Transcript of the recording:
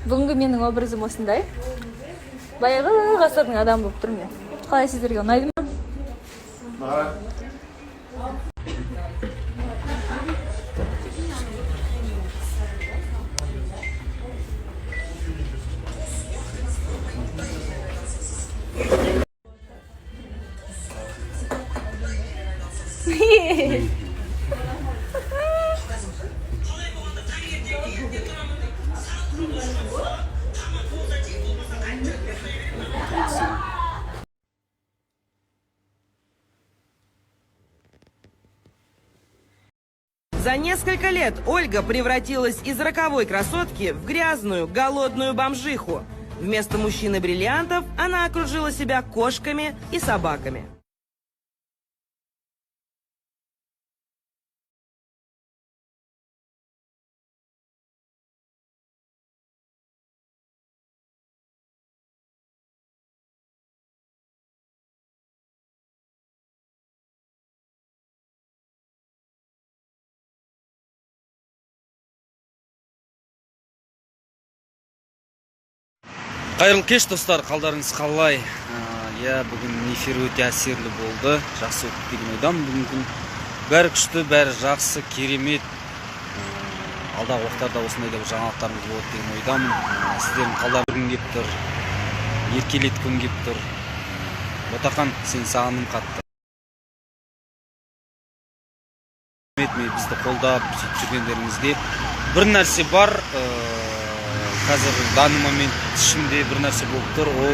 Бүгінгі менің образым осындай. Баяғы ғасырдың адамы болып тұрмын мен. Қалай сіздерге ұнайды ма? За несколько лет Ольга превратилась из роковой красотки в грязную, голодную бомжиху. Вместо мужчины-бриллиантов она окружила себя кошками и собаками. Қайырлы кеш достар, қалдарыңыз қалай? Бүгін эфир өте әсерлі болды. Жақсы өтті деген ойдамын. Бүгін күн бәрі күшті, бәрі жақсы, керемет. Алдағы уақыттарда осындай да жаңалықтарымыз болады деген ойдамын. Сіздердің қалдарың кеп тұр, еркелеткім кеп тұр. Ботақан, сен сағындым қатты. Бізді қолдап, сөйтіп жүргендеріңізге. Бір нәрсе бар. Қазір данный момент ішімде бір нәрсе болып тұр.